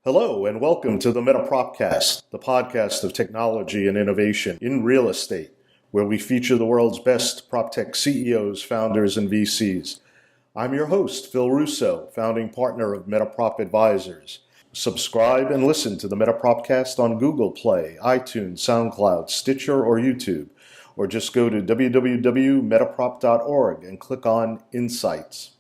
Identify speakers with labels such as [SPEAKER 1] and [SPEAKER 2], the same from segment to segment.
[SPEAKER 1] Hello and welcome to the MetaPropCast, the podcast of technology and innovation in real estate, where we feature the world's best PropTech CEOs, founders, and VCs. I'm your host, Phil Russo, founding partner of MetaProp Advisors. Subscribe and listen to the MetaPropCast on Google Play, iTunes, SoundCloud, Stitcher, or YouTube, or just go to www.metaprop.org and click on Insights.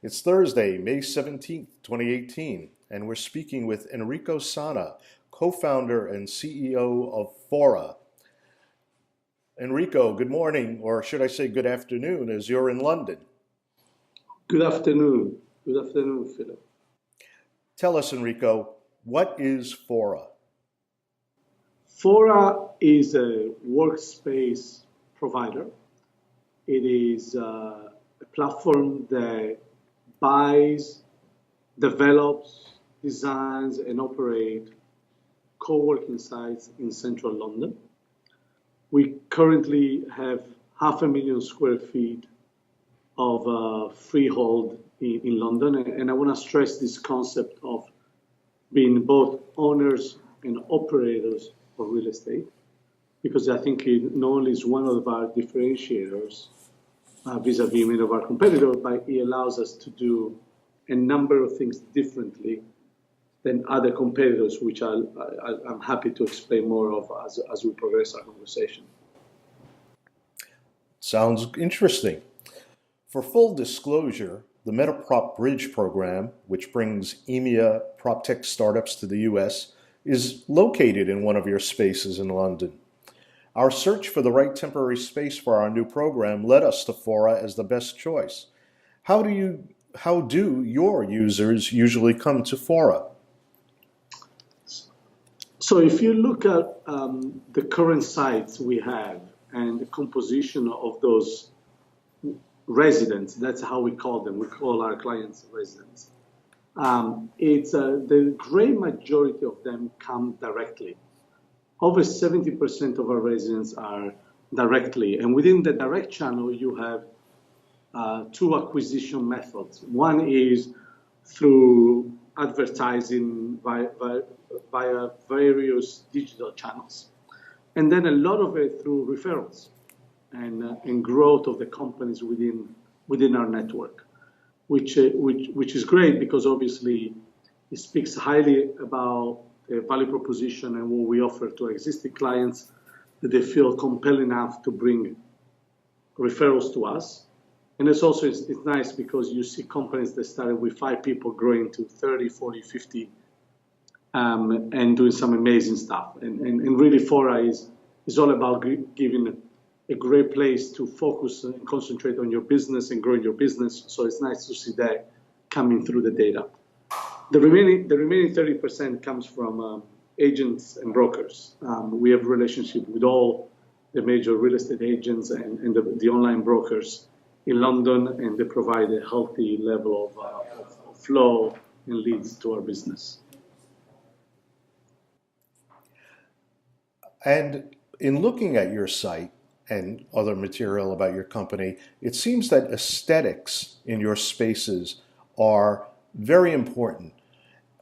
[SPEAKER 1] It's Thursday, May 17th, 2018, and we're speaking with Enrico Sanna, co-founder and CEO of Fora. Enrico, good morning, or should I say good afternoon, as you're in London.
[SPEAKER 2] Good afternoon. Good afternoon, Philip.
[SPEAKER 1] Tell us, Enrico, what is Fora?
[SPEAKER 2] Fora is a workspace provider. It is a platform that buys, develops, designs, and operates co-working sites in central London. We currently have 500,000 square feet of freehold in London, and I want to stress this concept of being both owners and operators of real estate, because I think it not only is one of our differentiators vis-a-vis many of our competitors, but it allows us to do a number of things differently than other competitors, which I'm happy to explain more of as we progress our conversation.
[SPEAKER 1] Sounds interesting. For full disclosure, the MetaProp Bridge program, which brings EMEA PropTech startups to the US, is located in one of your spaces in London. Our search for the right temporary space for our new program led us to Fora as the best choice. How do your users usually come to Fora?
[SPEAKER 2] So if you look at the current sites we have and the composition of those residents, that's how we call them. We call our clients residents. It's the great majority of them come directly. Over 70% of our residents are directly, and within the direct channel, you have two acquisition methods. One is through advertising via various digital channels, and then a lot of it through referrals and growth of the companies within our network, which is great because obviously it speaks highly about the value proposition and what we offer to existing clients, that they feel compelled enough to bring referrals to us. And it's nice because you see companies that started with 5 people growing to 30, 40, 50, and doing some amazing stuff. And really Fora is all about giving a great place to focus and concentrate on your business and growing your business. So it's nice to see that coming through the data. The remaining 30% comes from agents and brokers. We have a relationship with all the major real estate agents and the online brokers in London, and they provide a healthy level of flow and leads to our business.
[SPEAKER 1] And in looking at your site and other material about your company, it seems that aesthetics in your spaces are very important.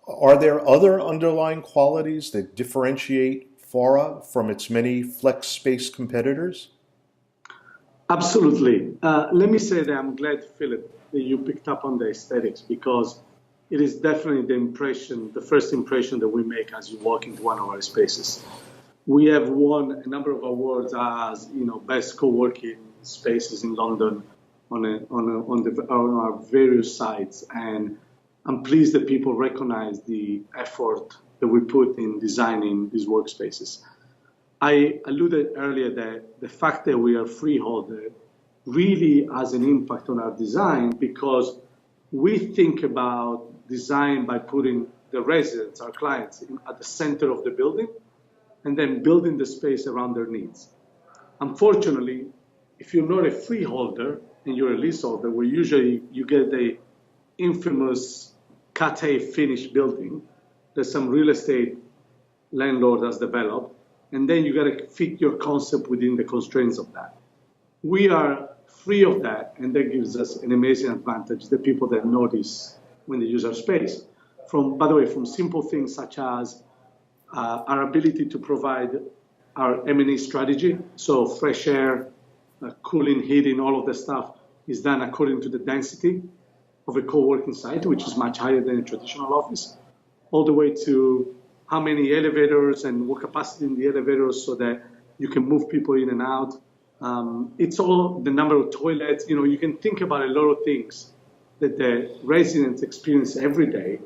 [SPEAKER 1] Are there other underlying qualities that differentiate Fora from its many flex space competitors?
[SPEAKER 2] Absolutely. Let me say that I'm glad, Philip, that you picked up on the aesthetics, because it is definitely the first impression that we make as you walk into one of our spaces. We have won a number of awards as best co-working spaces in London on our various sites, and I'm pleased that people recognize the effort that we put in designing these workspaces. I alluded earlier that the fact that we are freeholder really has an impact on our design, because we think about design by putting the residents, our clients, at the center of the building, and then building the space around their needs. Unfortunately, if you're not a freeholder and you're a leaseholder, where usually you get the infamous Cat A finished building that some real estate landlord has developed, and then you got to fit your concept within the constraints of that. We are free of that, and that gives us an amazing advantage, the people that notice when they use our space. By the way, from simple things such as our ability to provide our M&E strategy, so fresh air, cooling, heating, all of the stuff is done according to the density of a co-working site, which is much higher than a traditional office, all the way to how many elevators and what capacity in the elevators so that you can move people in and out. It's all the number of toilets. You can think about a lot of things that the residents experience every day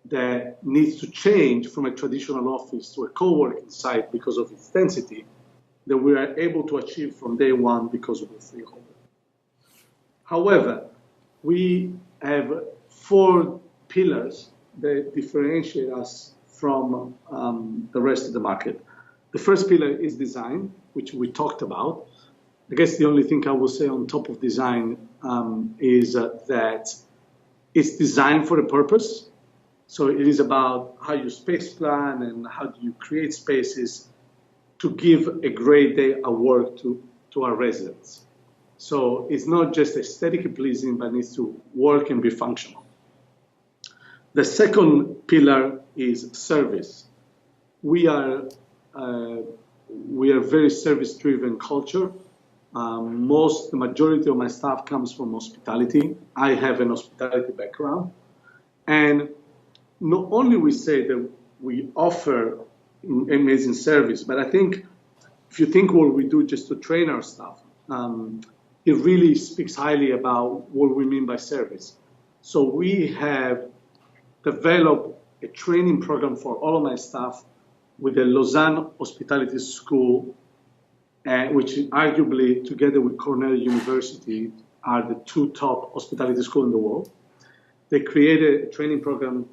[SPEAKER 2] that needs to change from a traditional office to a co-working site because of its density that we are able to achieve from day one because of the freeholder. However, we have 4 pillars that differentiate us from the rest of the market. The first pillar is design, which we talked about. I guess the only thing I will say on top of design is that it's designed for a purpose. So it is about how you space plan and how do you create spaces to give a great day at work to our residents. So it's not just aesthetically pleasing, but it needs to work and be functional. The second pillar is service. We are very service-driven culture. The majority of my staff comes from hospitality. I have an hospitality background. And not only we say that we offer amazing service, but I think if you think what we do just to train our staff, it really speaks highly about what we mean by service. So we have developed a training program for all of my staff with the Lausanne Hospitality School, which arguably, together with Cornell University, are the 2 top hospitality schools in the world. They created a training program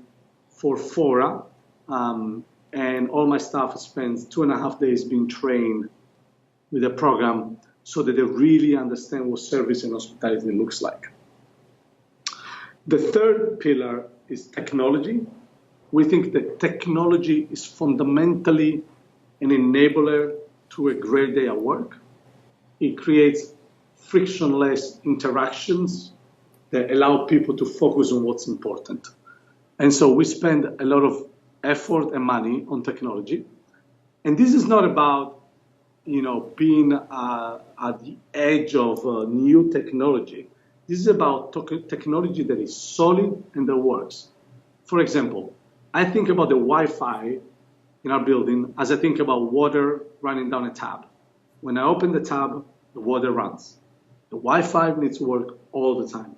[SPEAKER 2] for Fora, and all my staff spends 2.5 days being trained with the program so that they really understand what service and hospitality looks like. The third pillar is technology. We think that technology is fundamentally an enabler to a great day at work. It creates frictionless interactions that allow people to focus on what's important. And so we spend a lot of effort and money on technology. And this is not about, being at the edge of new technology. This is about technology that is solid and that works. For example, I think about the Wi-Fi in our building as I think about water running down a tap. When I open the tab, the water runs. The Wi-Fi needs to work all the time,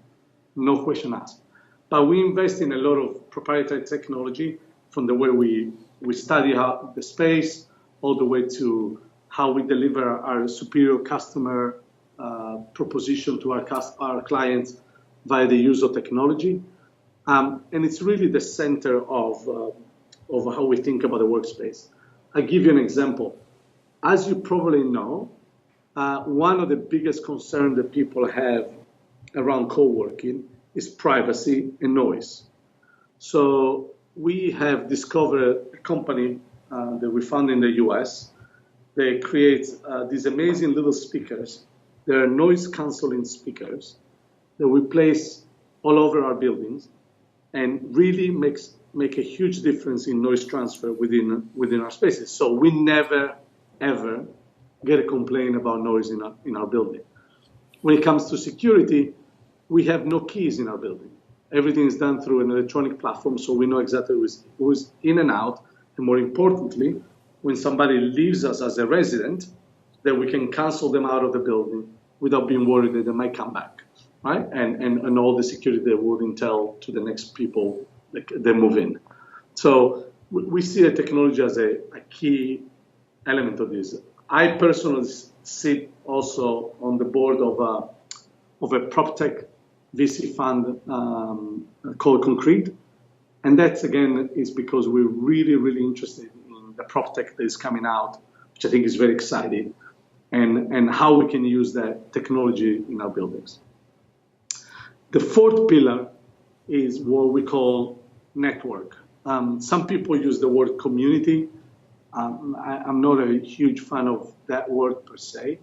[SPEAKER 2] no question asked. But we invest in a lot of proprietary technology, from the way we study how the space, all the way to how we deliver our superior customer proposition to our clients via the use of technology. And it's really the center of how we think about the workspace. I'll give you an example. As you probably know, one of the biggest concerns that people have around co-working is privacy and noise. So we have discovered a company that we found in the US. They create these amazing little speakers. They're noise canceling speakers that we place all over our buildings and really make a huge difference in noise transfer within our spaces. So we never, ever get a complaint about noise in our building. When it comes to security, we have no keys in our building. Everything is done through an electronic platform, so we know exactly who's in and out. And more importantly, when somebody leaves us as a resident, that we can cancel them out of the building without being worried that they might come back, right? And all the security that would entail to the next people that move in. So we see the technology as a key element of this. I personally sit also on the board of a PropTech VC fund called Concrete. And that's, again, is because we're really, really interested in the PropTech that is coming out, which I think is very exciting. and how we can use that technology in our buildings. The fourth pillar is what we call network. Some people use the word community. I'm not a huge fan of that word per se,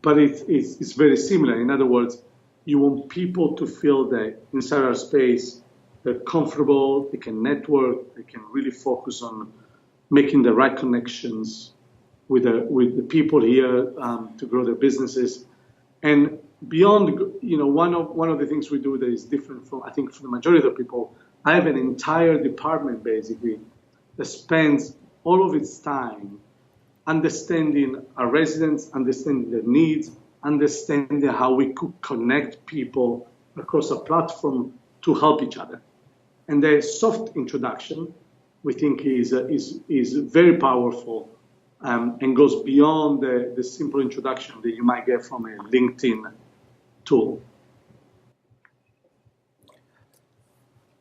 [SPEAKER 2] but it's very similar. In other words, you want people to feel that inside our space, they're comfortable, they can network, they can really focus on making the right connections with the people here to grow their businesses. And beyond, one of the things we do that is different from, I think, for the majority of the people, I have an entire department basically that spends all of its time understanding our residents, understanding their needs, understanding how we could connect people across a platform to help each other. And the soft introduction, we think, is very powerful and goes beyond the simple introduction that you might get from a LinkedIn tool.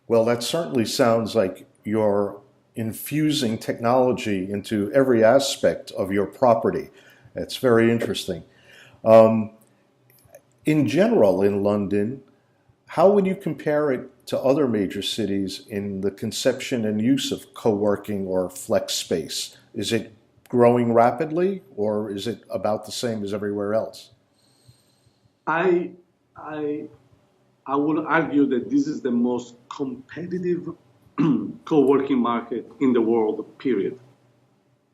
[SPEAKER 1] Well, that certainly sounds like you're infusing technology into every aspect of your property. It's very interesting. In general, in London, how would you compare it to other major cities in the conception and use of co-working or flex space? Is it growing rapidly, or is it about the same as everywhere else?
[SPEAKER 2] I would argue that this is the most competitive co-working market in the world, period.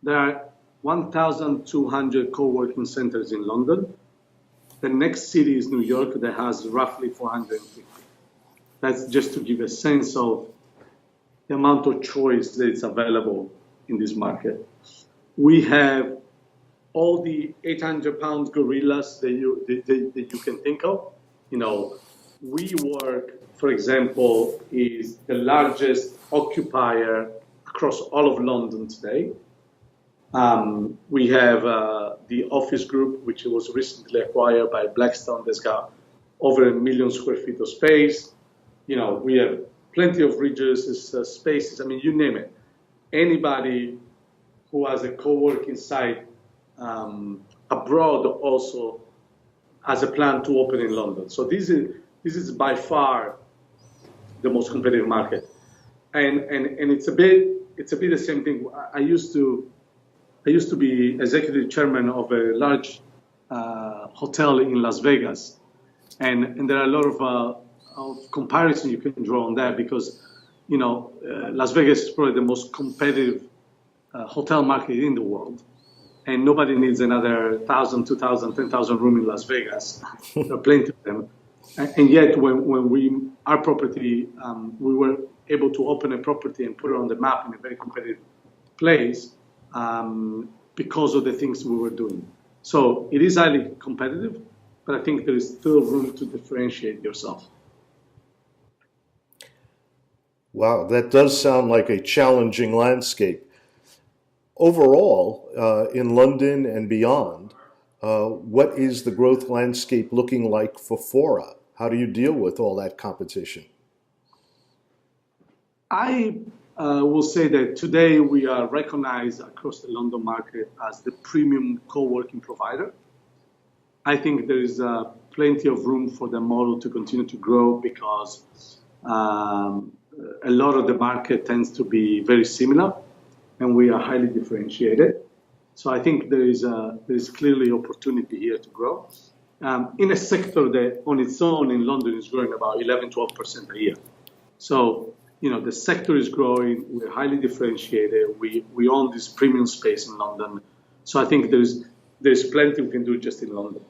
[SPEAKER 2] There are 1,200 co-working centers in London. The next city is New York, that has roughly 450. That's just to give a sense of the amount of choice that is available in this market. We have all the 800-pound gorillas that you can think of. WeWork, for example, is the largest occupier across all of London today. We have the Office Group, which was recently acquired by Blackstone, that's got over 1 million square feet of space. We have plenty of Regus spaces. I mean, you name it. Anybody who has a co-working site abroad also has a plan to open in London. So this is by far the most competitive market, and it's a bit the same thing. I used to be executive chairman of a large hotel in Las Vegas, and there are a lot of comparisons you can draw on that, because Las Vegas is probably the most competitive hotel market in the world, and nobody needs another 1,000, 2,000, 10,000 room in Las Vegas. There are plenty of them. And yet, when our property, we were able to open a property and put it on the map in a very competitive place because of the things we were doing. So it is highly competitive, but I think there is still room to differentiate yourself.
[SPEAKER 1] Wow, that does sound like a challenging landscape. Overall, in London and beyond, what is the growth landscape looking like for Fora? How do you deal with all that competition?
[SPEAKER 2] I will say that today we are recognized across the London market as the premium co-working provider. I think there is plenty of room for the model to continue to grow, because a lot of the market tends to be very similar, and we are highly differentiated. So I think there is clearly opportunity here to grow in a sector that on its own in London is growing about 11-12% a year. So the sector is growing. We're highly differentiated. We own this premium space in London. So I think there's plenty we can do just in London,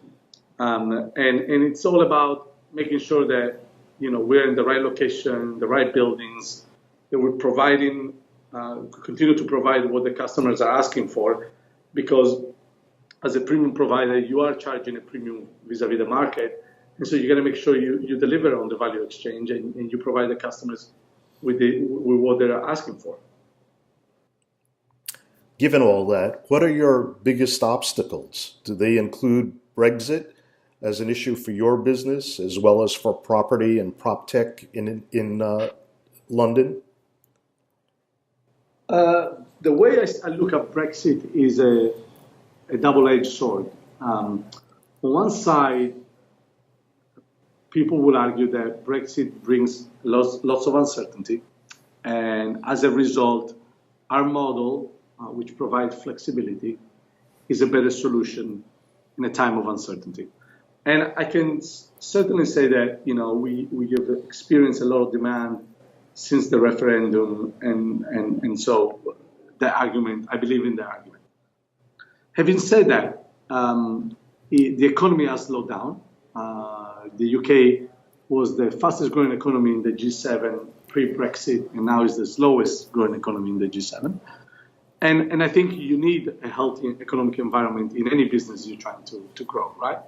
[SPEAKER 2] and it's all about making sure that we're in the right location, the right buildings, that we're providing, continue to provide what the customers are asking for, because as a premium provider, you are charging a premium vis-a-vis the market, and so you got to make sure you deliver on the value exchange and you provide the customers with what they're asking for.
[SPEAKER 1] Given all that, what are your biggest obstacles? Do they include Brexit as an issue for your business, as well as for property and prop tech in London?
[SPEAKER 2] The way I look at Brexit is a double-edged sword. On one side, people will argue that Brexit brings lots of uncertainty, and as a result, our model, which provides flexibility, is a better solution in a time of uncertainty. And I can certainly say that we have experienced a lot of demand since the referendum, and so the argument, I believe in the argument. Having said that, the economy has slowed down. The UK was the fastest growing economy in the G7 pre-Brexit, and now is the slowest growing economy in the G7. And I think you need a healthy economic environment in any business you're trying to grow, right?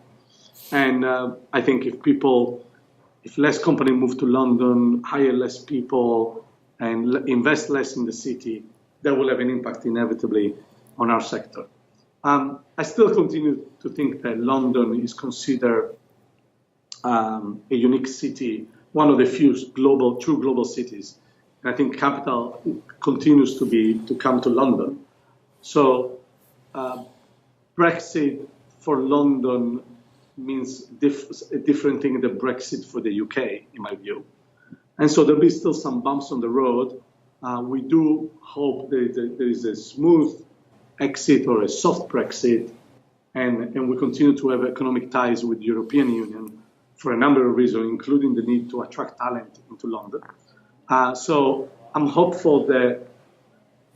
[SPEAKER 2] And I think if less companies move to London, hire less people, and invest less in the city, that will have an impact inevitably on our sector. I still continue to think that London is considered a unique city, one of the few true global cities. And I think capital continues to come to London. So Brexit for London means a different thing than Brexit for the UK, in my view. And so there'll be still some bumps on the road. We do hope that there is a smooth exit or a soft Brexit, and we continue to have economic ties with the European Union for a number of reasons, including the need to attract talent into London. So I'm hopeful that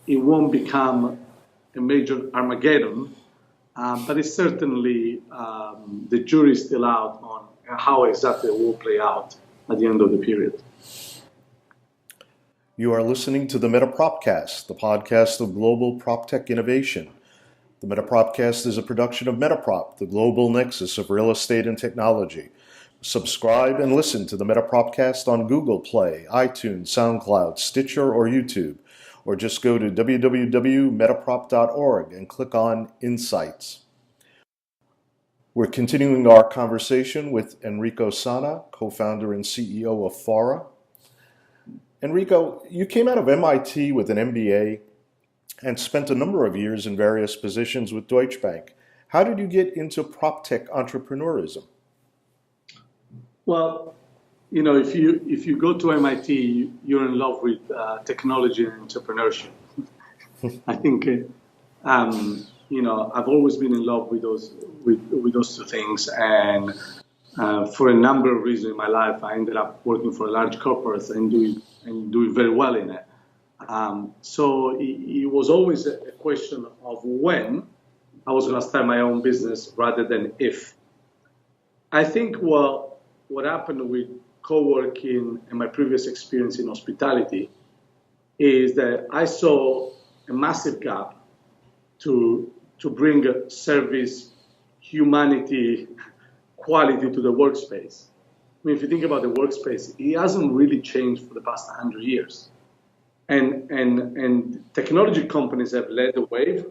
[SPEAKER 2] it won't become a major Armageddon, but it's certainly the jury is still out on how exactly it will play out at the end of the period.
[SPEAKER 1] You are listening to the MetaPropCast, the podcast of global PropTech innovation. The MetaPropCast is a production of MetaProp, the global nexus of real estate and technology. Subscribe and listen to the MetaPropCast on Google Play, iTunes, SoundCloud, Stitcher, or YouTube, or just go to www.metaprop.org and click on Insights. We're continuing our conversation with Enrico Sanna, co-founder and CEO of Fora. Enrico, you came out of MIT with an MBA and spent a number of years in various positions with Deutsche Bank. How did you get into PropTech entrepreneurism?
[SPEAKER 2] Well, if you go to MIT, you're in love with technology and entrepreneurship. I think, I've always been in love with those two things, and for a number of reasons in my life, I ended up working for a large corporate and doing very well in it. So it was always a question of when I was going to start my own business rather than if. I think what happened with co-working and my previous experience in hospitality is that I saw a massive gap to bring service, humanity, quality to the workspace. I mean, if you think about the workspace, it hasn't really changed for the past 100 years. And technology companies have led the way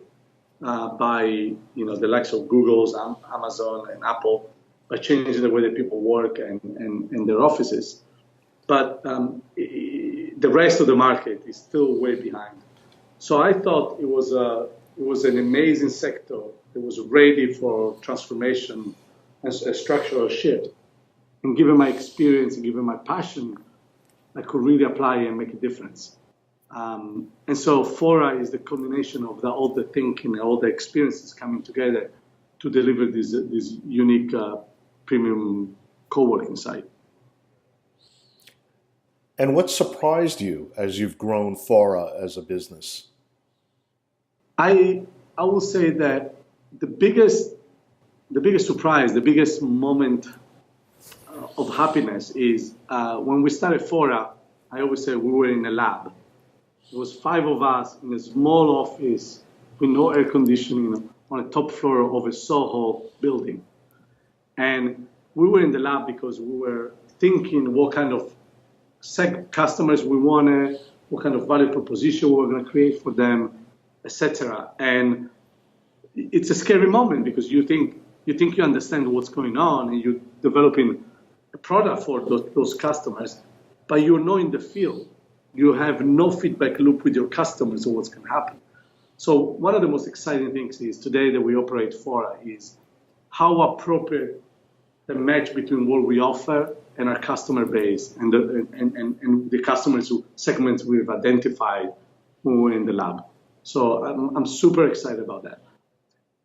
[SPEAKER 2] by the likes of Google's, Amazon, and Apple, by changing the way that people work and their offices. But the rest of the market is still way behind. So I thought it was an amazing sector that was ready for transformation and a structural shift. And given my experience and given my passion, I could really apply and make a difference. And so Fora is the combination of all the thinking and all the experiences coming together to deliver this unique premium co-working site.
[SPEAKER 1] And what surprised you as you've grown Fora as a business?
[SPEAKER 2] I will say that the biggest surprise, the biggest moment of happiness is when we started Fora. I always say we were in a lab. There was 5 of us in a small office with no air conditioning on a top floor of a Soho building. And we were in the lab because we were thinking what kind of customers we wanted, what kind of value proposition we were going to create for them, etc. And it's a scary moment because you think you understand what's going on and you're developing a product for those customers, but you're not in the field. You have no feedback loop with your customers on what's going to happen. So one of the most exciting things is today that we operate Fora is how appropriate the match between what we offer and our customer base and the customers who segments we've identified when we're in the lab. So I'm super excited about that.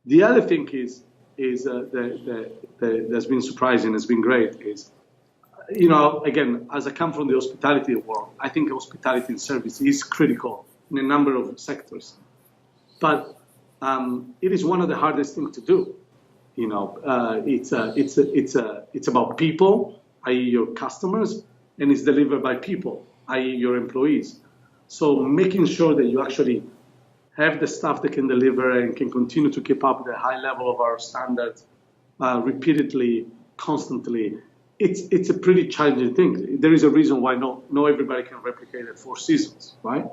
[SPEAKER 2] The other thing is that's been surprising, has been great, is, again, as I come from the hospitality world, I think hospitality and service is critical in a number of sectors. But it is one of the hardest things to do. It's about people, i.e. your customers, and it's delivered by people, i.e. your employees. So making sure that you actually have the staff that can deliver and can continue to keep up the high level of our standards repeatedly, constantly, it's a pretty challenging thing. There is a reason why not everybody can replicate the 4 seasons, right?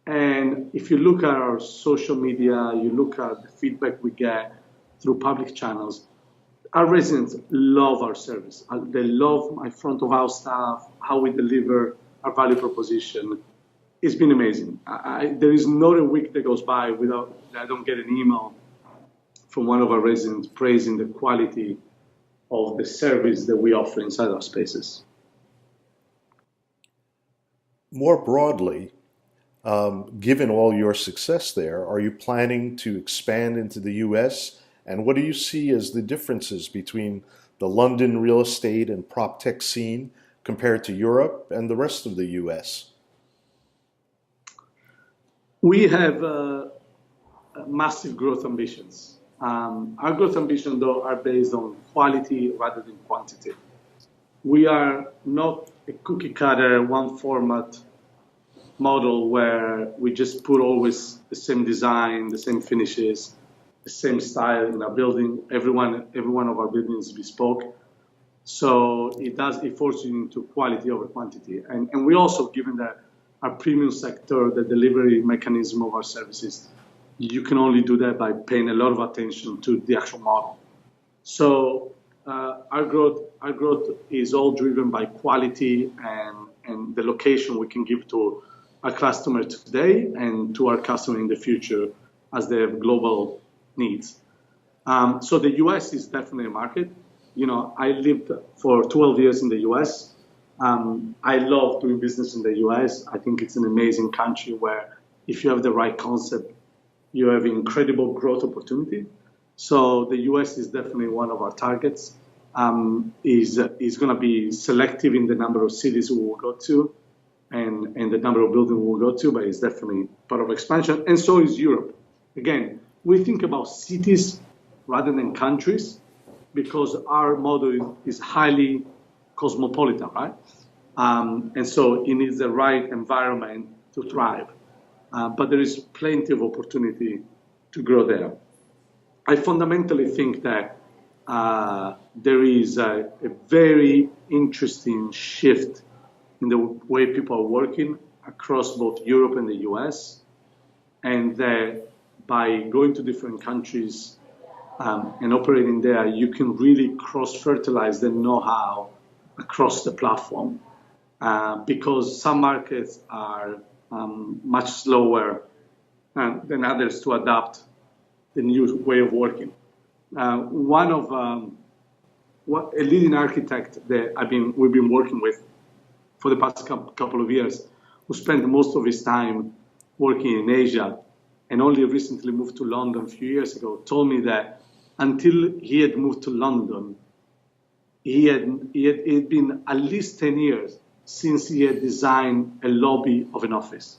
[SPEAKER 2] And if you look at our social media, you look at the feedback we get through public channels, our residents love our service. They love my front of house staff, how we deliver our value proposition. It's been amazing. There is not a week that goes by without I don't get an email from one of our residents praising the quality of the service that we offer inside our spaces.
[SPEAKER 1] More broadly, given all your success there, are you planning to expand into the U.S.? And what do you see as the differences between the London real estate and prop tech scene compared to Europe and the rest of the U.S.?
[SPEAKER 2] We have massive growth ambitions. Our growth ambitions, though, are based on quality rather than quantity. We are not a cookie cutter, one format model where we just put always the same design, the same finishes, the same style in our building. Every one of our buildings is bespoke. So it forces you into quality over quantity. And we also, given that our premium sector, the delivery mechanism of our services, you can only do that by paying a lot of attention to the actual model. So our growth is all driven by quality and the location we can give to our customer today and to our customer in the future as they have global needs. So the US is definitely a market. I lived for 12 years in the US. I love doing business in the US. I think it's an amazing country where if you have the right concept, you have incredible growth opportunity. So the US is definitely one of our targets. Is going to be selective in the number of cities we will go to and the number of buildings we will go to, but it's definitely part of expansion. And so is Europe. Again, we think about cities rather than countries because our model is highly cosmopolitan, right? And so it needs the right environment to thrive. But there is plenty of opportunity to grow there. I fundamentally think that there is a very interesting shift in the way people are working across both Europe and the US, and that by going to different countries and operating there, you can really cross-fertilize the know-how across the platform because some markets are much slower than others to adapt the new way of working. A leading architect that we've been working with for the past couple of years, who spent most of his time working in Asia and only recently moved to London a few years ago, told me that until he had moved to London, it had been at least 10 years since he had designed a lobby of an office.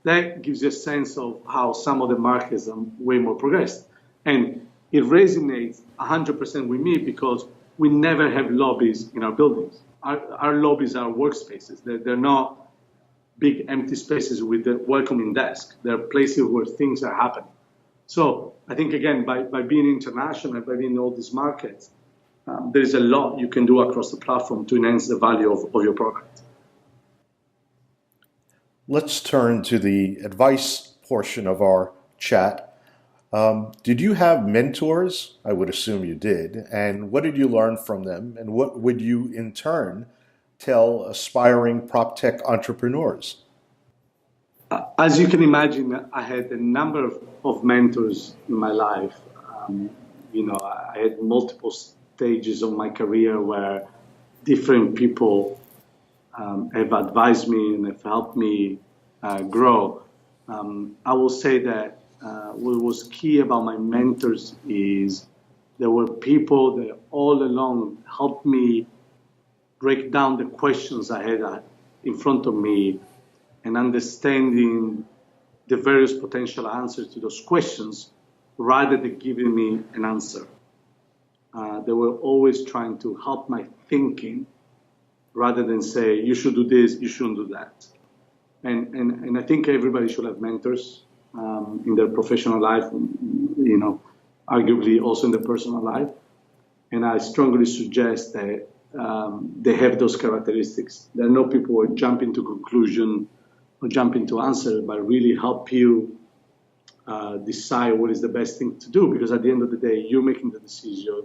[SPEAKER 2] That gives you a sense of how some of the markets are way more progressed. And it resonates 100% with me because we never have lobbies in our buildings. Our lobbies are workspaces. They're not big empty spaces with a welcoming desk. They're places where things are happening. So I think, again, by being international, by being in all these markets, there's a lot you can do across the platform to enhance the value of your product.
[SPEAKER 1] Let's turn to the advice portion of our chat. Did you have mentors? I would assume you did. And what did you learn from them? And what would you, in turn, tell aspiring prop tech entrepreneurs?
[SPEAKER 2] As you can imagine, I had a number of mentors in my life. I had multiple stages of my career where different people have advised me and have helped me grow. I will say that what was key about my mentors is there were people that all along helped me break down the questions I had in front of me and understanding the various potential answers to those questions rather than giving me an answer. They were always trying to help my thinking rather than say, you should do this, you shouldn't do that. And I think everybody should have mentors in their professional life, arguably also in their personal life. And I strongly suggest that they have those characteristics. There are no people who jump into conclusion or jump into answer, but really help you decide what is the best thing to do. Because at the end of the day, you're making the decision.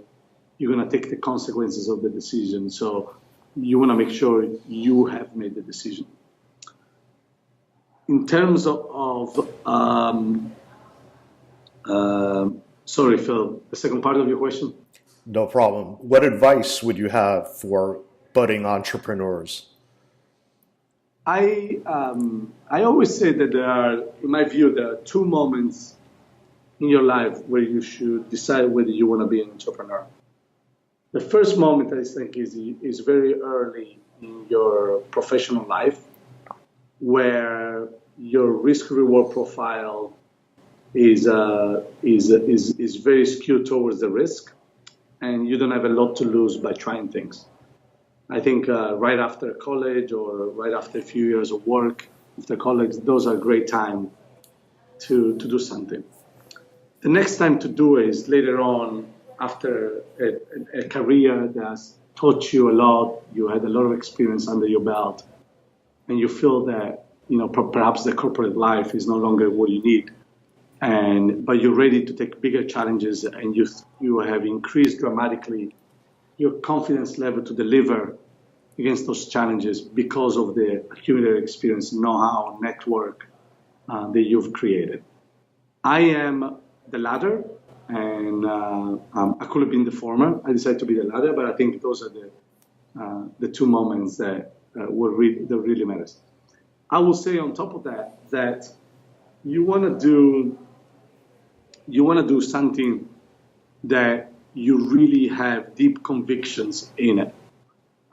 [SPEAKER 2] You're going to take the consequences of the decision. So you want to make sure you have made the decision. In terms of sorry, Phil, the second part of your question?
[SPEAKER 1] No problem. What advice would you have for budding entrepreneurs?
[SPEAKER 2] I always say that in my view, there are two moments in your life where you should decide whether you want to be an entrepreneur. The first moment, I think, is very early in your professional life, where your risk-reward profile is very skewed towards the risk, and you don't have a lot to lose by trying things. I think right after college or right after a few years of work after college, those are a great time to do something. The next time to do it is later on after a career that's taught you a lot, you had a lot of experience under your belt, and you feel that perhaps the corporate life is no longer what you need. But you're ready to take bigger challenges, and you have increased dramatically your confidence level to deliver against those challenges because of the accumulated experience, know-how, network that you've created. I am the latter, and I could have been the former. I decided to be the latter, but I think those are the two moments that really matters. I will say on top of that you want to do something that you really have deep convictions in it.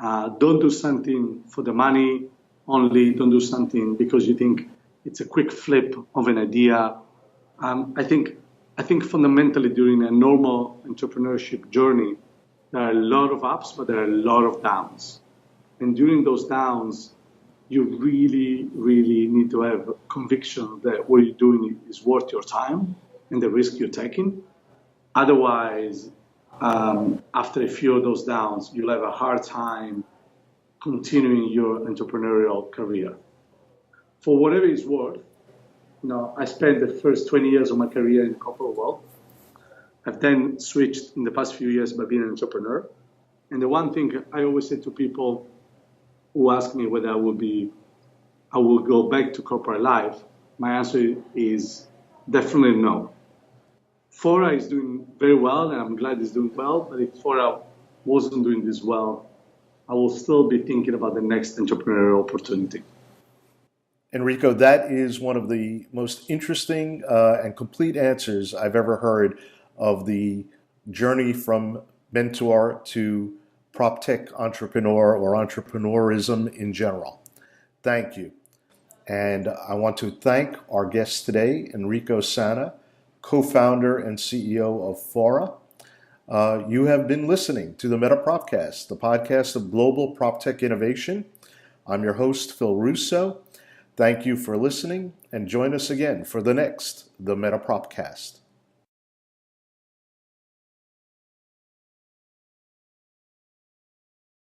[SPEAKER 2] Don't do something for the money only. Don't do something because you think it's a quick flip of an idea. I think fundamentally during a normal entrepreneurship journey, there are a lot of ups, but there are a lot of downs. And during those downs, you really, really need to have conviction that what you're doing is worth your time and the risk you're taking. Otherwise, after a few of those downs, you'll have a hard time continuing your entrepreneurial career. For whatever it's worth, I spent the first 20 years of my career in the corporate world. I've then switched in the past few years by being an entrepreneur. And the one thing I always say to people who ask me whether I will go back to corporate life, my answer is definitely no. Fora is doing very well, and I'm glad it's doing well. But if Fora wasn't doing this well, I will still be thinking about the next entrepreneurial opportunity.
[SPEAKER 1] Enrico, that is one of the most interesting and complete answers I've ever heard of the journey from mentor to prop tech entrepreneur or entrepreneurism in general. Thank you. And I want to thank our guest today, Enrico Sanna, co-founder and CEO of Fora. You have been listening to the MetaPropCast, the podcast of global prop tech innovation. I'm your host, Phil Russo. Thank you for listening, and join us again for the next, the MetaPropCast.